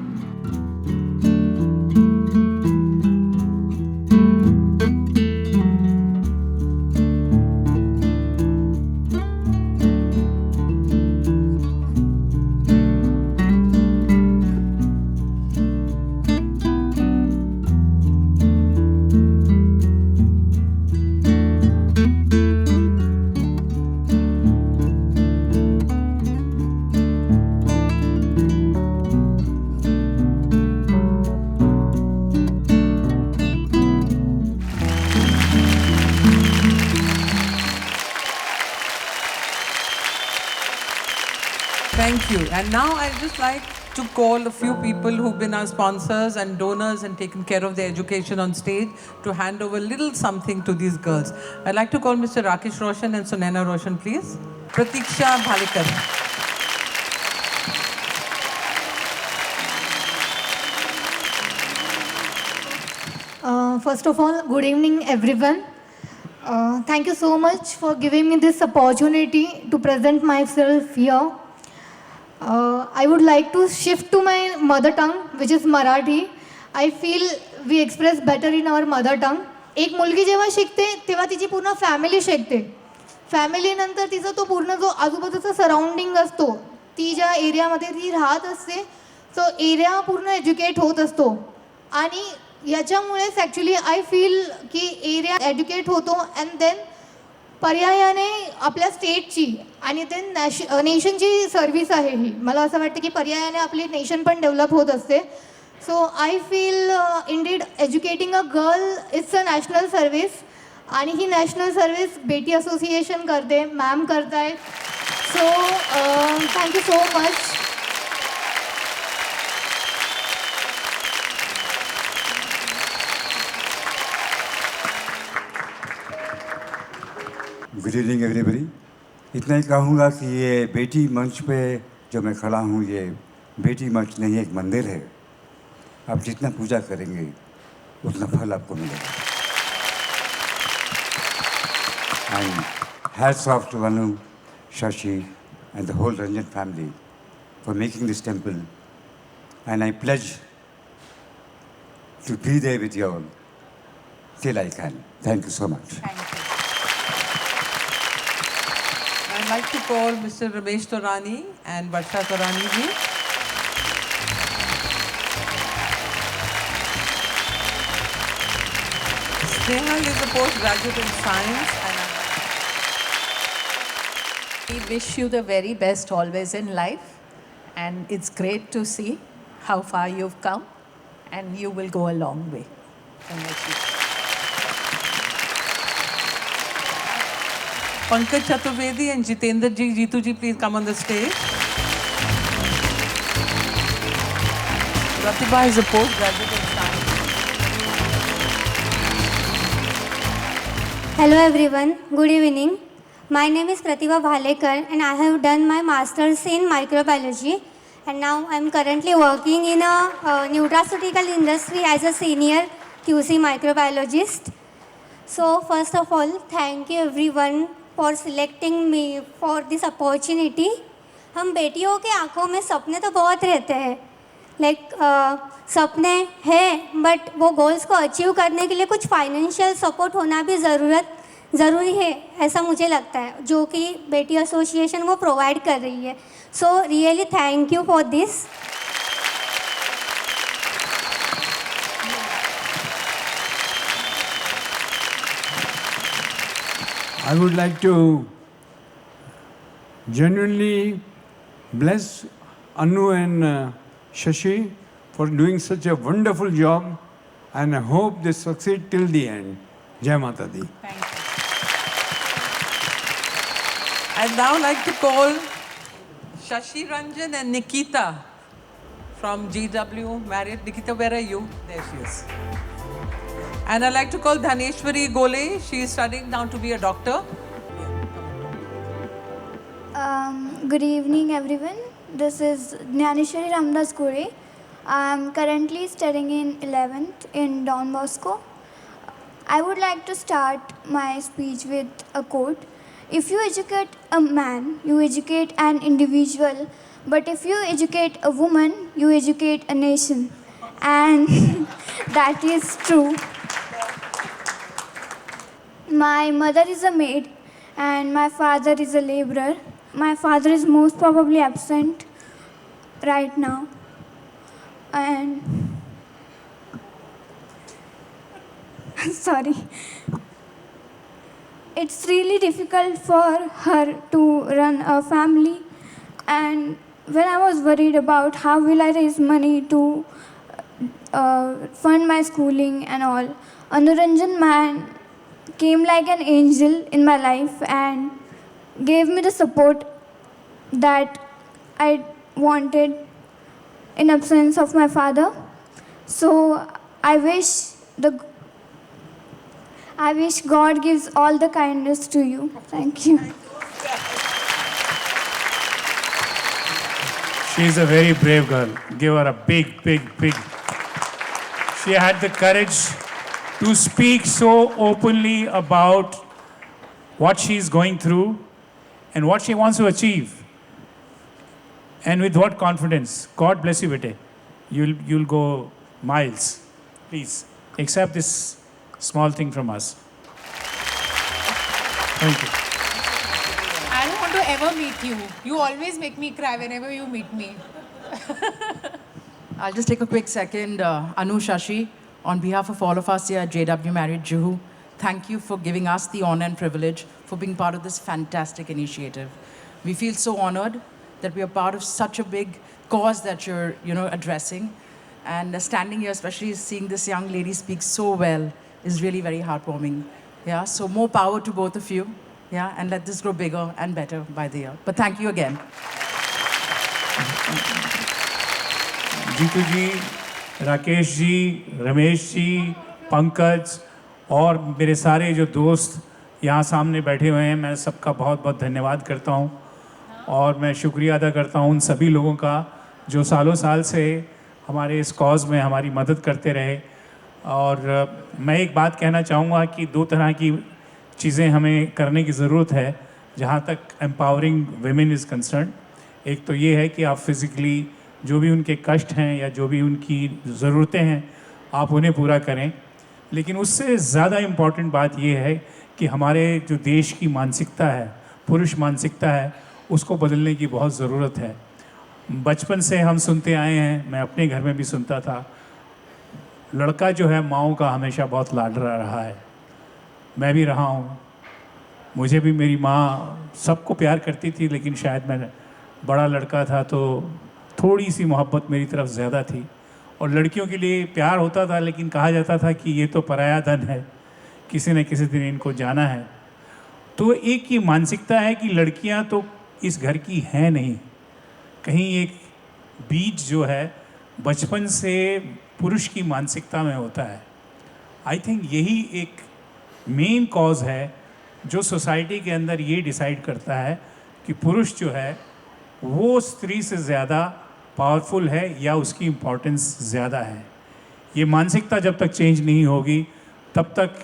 Thank you. And now I'd just like to call a few people who've been our sponsors and donors and taken care of their education on stage to hand over a little something to these girls. I'd like to call Mr. Rakesh Roshan and Sunena Roshan, please. Pratiksha Bhalikar. First of all, good evening everyone. Thank you so much for giving me this opportunity to present myself here. I would like to shift to my mother tongue, which is Marathi. I feel we express better in our mother tongue. एक मुलगी जेव्हा शिकते तेव्हा तिची पूर्ण family शिकते. फॅमिलीनंतर तिचा तो पूर्ण जो आजूबाजूचा सराउंडिंग असतो, ती ज्या एरियामध्ये ती राहत असते, तो एरिया पूर्ण एज्युकेट होत असतो. आणि याच्यामुळेच ॲक्च्युली आय फील की एरिया एज्युकेट होतो अँड देन पर्यायाने आपल्या स्टेटची आणि देन नेशनची सर्व्हिस आहे ही. मला असं वाटतं की पर्यायाने आपली नेशन पण डेव्हलप होत असते. So I feel indeed educating a girl is a national service. आणि ही नॅशनल सर्व्हिस बेटी असोसिएशन करते, मॅम करतायत. So thank you so much. Good evening everybody. इतना ही कहूँगा कि ये बेटी मंच पे जो मैं खड़ा हूँ, ये बेटी मंच नहीं एक मंदिर है. आप जितना पूजा करेंगे उतना फल आपको मिलेगा. And hats off to Anu, Shashi and the whole Ranjan family for making this temple. And I pledge to be there with you all till I can. Thank you so much. I'd like to call Mr. Ramesh Torani and Varsha Torani ji. Sneha is a postgraduate in science and we wish you the very best always in life, and it's great to see how far you've come, and you will go a long way. Pankaj Chaturvedi and Jitendra ji, Jitu ji, please come on the stage. Pratibha is a postgraduate in science. Hello everyone, good evening. My name is Pratibha Bhalekar and I have done my master's in microbiology, and now I am currently working in a nutraceutical industry as a senior QC microbiologist. So first of all, thank you everyone for selecting me for this opportunity. हम बेटियों के आँखों में सपने तो बहुत रहते हैं, सपने हैं, बट वो गोल्स को अचीव करने के लिए कुछ फाइनेंशियल सपोर्ट होना भी ज़रूरी है, ऐसा मुझे लगता है, जो कि बेटी एसोसिएशन वो प्रोवाइड कर रही है. So really thank you for this. I would like to genuinely bless Anu and Shashi for doing such a wonderful job, and I hope they succeed till the end. Jai Mata Di. Thank you. I'd now like to call Shashi Ranjan and Nikita from GW Marriott. Nikita, where are you? There she is. And I'd like to call Dhaneshwari Gole. She is studying now to be a doctor. Good evening everyone. This is Dhaneshwari Ramdas Gole. I'm currently studying in 11th in Don Bosco. I would like to start my speech with a quote. If you educate a man, you educate an individual. But if you educate a woman, you educate a nation. And that is true. My mother is a maid and my father is a laborer. My father is most probably absent right now. And sorry. It's really difficult for her to run a family, and when I was worried about how will I raise money to fund my schooling and all, Anuranjan man came like an angel in my life and gave me the support that I wanted in absence of my father. So I wish God gives all the kindness to you. Thank you. She is a very brave girl. Give her a big. She had the courage to speak so openly about what she is going through and what she wants to achieve. And with what confidence. God bless you, bete. You'll go miles. Please accept this small thing from us. Thank you. I don't want to ever meet you. You always make me cry whenever you meet me. I'll just take a quick second. Anu, Shashi, on behalf of all of us here at JW Marriott Juhu, thank you for giving us the honor and privilege for being part of this fantastic initiative. We feel so honored that we are part of such a big cause that you're, addressing. And standing here, especially seeing this young lady speak so well, is really very heartwarming. Yeah, so more power to both of you. Yeah, and let this grow bigger and better by the year. But thank you again. Jitu ji, Rakesh ji, Ramesh ji, Pankaj और मेरे सारे जो दोस्त यहाँ सामने बैठे हुए हैं, मैं सबका बहुत बहुत धन्यवाद करता हूँ और मैं शुक्रिया अदा करता हूँ उन सभी लोगों का जो सालों साल से हमारे इस कॉज में हमारी मदद करते रहे। और मैं एक बात कहना चाहूँगा कि दो तरह की चीज़ें हमें करने की ज़रूरत है जहाँ तक एम्पावरिंग वेमेन इज़ कंसर्न। एक तो ये है कि आप फिज़िकली जो भी उनके कष्ट हैं या जो भी उनकी ज़रूरतें हैं आप उन्हें पूरा करें, लेकिन उससे ज़्यादा इम्पॉर्टेंट बात ये है कि हमारे जो देश की मानसिकता है, पुरुष मानसिकता है, उसको बदलने की बहुत ज़रूरत है। बचपन से हम सुनते आए हैं, मैं अपने घर में भी सुनता था, लड़का जो है माँओं का हमेशा बहुत लाडला रहा है। मैं भी रहा हूँ, मुझे भी मेरी माँ सबको प्यार करती थी, लेकिन शायद मैं बड़ा लड़का था तो थोड़ी सी मोहब्बत मेरी तरफ ज़्यादा थी। और लड़कियों के लिए प्यार होता था, लेकिन कहा जाता था कि ये तो पराया धन है, किसी न किसी दिन इनको जाना है। तो एक ये मानसिकता है कि लड़कियां तो इस घर की हैं नहीं, कहीं एक बीज जो है बचपन से पुरुष की मानसिकता में होता है। आई थिंक यही एक मेन कॉज है जो सोसाइटी के अंदर ये डिसाइड करता है कि पुरुष जो है वो स्त्री से ज़्यादा पावरफुल है या उसकी इम्पोर्टेंस ज़्यादा है। ये मानसिकता जब तक चेंज नहीं होगी तब तक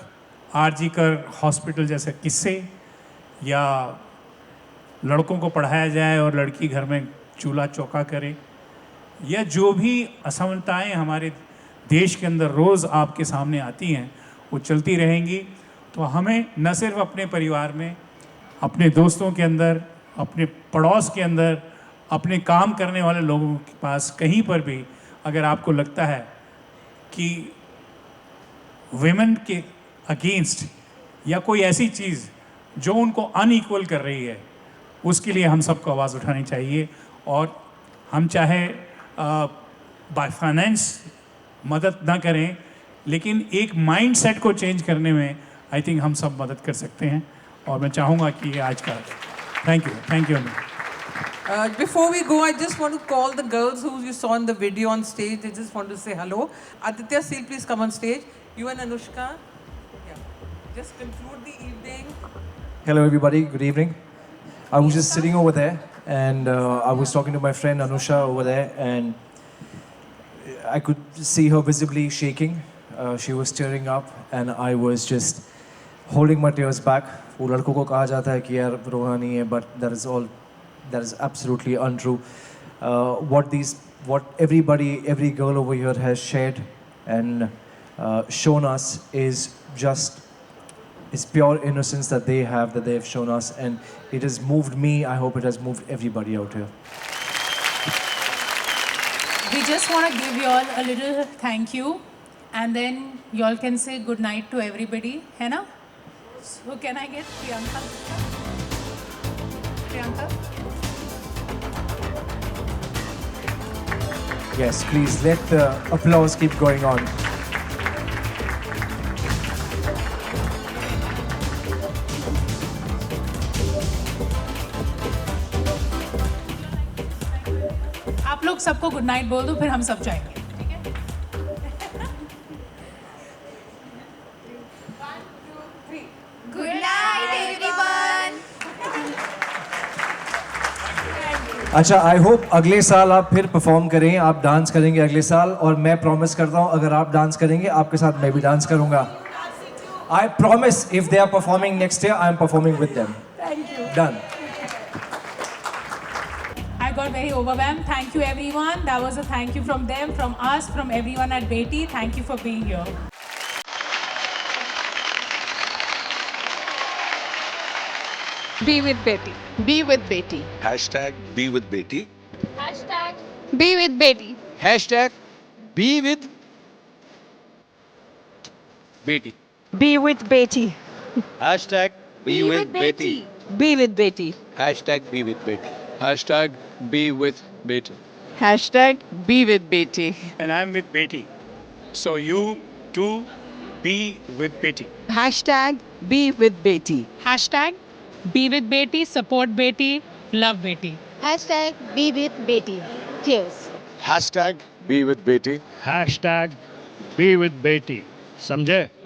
आरजी कर हॉस्पिटल जैसे किस्से या लड़कों को पढ़ाया जाए और लड़की घर में चूल्हा चौका करे या जो भी असमानताएं हमारे देश के अंदर रोज़ आपके सामने आती हैं वो चलती रहेंगी। तो हमें न सिर्फ अपने परिवार में, अपने दोस्तों के अंदर, अपने पड़ोस के अंदर, अपने काम करने वाले लोगों के पास कहीं पर भी अगर आपको लगता है कि वेमेन के अगेंस्ट या कोई ऐसी चीज़ जो उनको अनइक्वल कर रही है, उसके लिए हम सबको आवाज़ उठानी चाहिए। और हम चाहे बाय फाइनेंस मदद ना करें, लेकिन एक माइंड सेट को चेंज करने में आई थिंक हम सब मदद कर सकते हैं। और मैं चाहूँगा कि आज का thank you. Before we go, I just want to call the girls who you saw in the video on stage. They just want to say hello. Aditya Seal, please come on stage. You and Anushka. Yeah. Just conclude the evening. Hello everybody, good evening. I was just sitting over there and I was talking to my friend Anusha over there and I could see her visibly shaking. She was tearing up and I was just holding my tears back. वो लड़कों को कहा जाता है कि यार रोहानी है, but that is absolutely untrue. What every girl over here has shared and shown us is pure innocence that they have shown us, and it has moved me. I hope it has moved everybody out here. We just want to give you all a little thank you, and then you all can say good night to everybody, है ना? So can I get Priyanka? Yes, please let the applause keep going on. आप लोग सबको good night बोल दो, फिर हम सब जाएंगे। अच्छा, आई होप अगले साल आप फिर परफॉर्म करें, आप डांस करेंगे अगले साल, और मैं प्रॉमिस करता हूँ अगर आप डांस करेंगे आपके साथ मैं भी डांस करूँगा। I promise if they are performing next year I am performing with them. Done. I got very overwhelmed. Thank you everyone. That was a thank you from them, from us, from everyone at Beti. Thank you for being here. Be with Beti. Be with Beti. Hashtag be with Beti. Hashtag be with Beti. Hashtag be with Beti. Be with Beti. Hashtag be with Beti. Be with Beti. Hashtag be with Beti. Hashtag be with Beti. Hashtag be with Beti. And I'm with Beti. So you too be with Beti. Hashtag be with Beti. Hashtag be with Beti, support Beti, love Beti. Hashtag be with Beti. Cheers. Hashtag be with Beti. Hashtag be with Beti. समझे?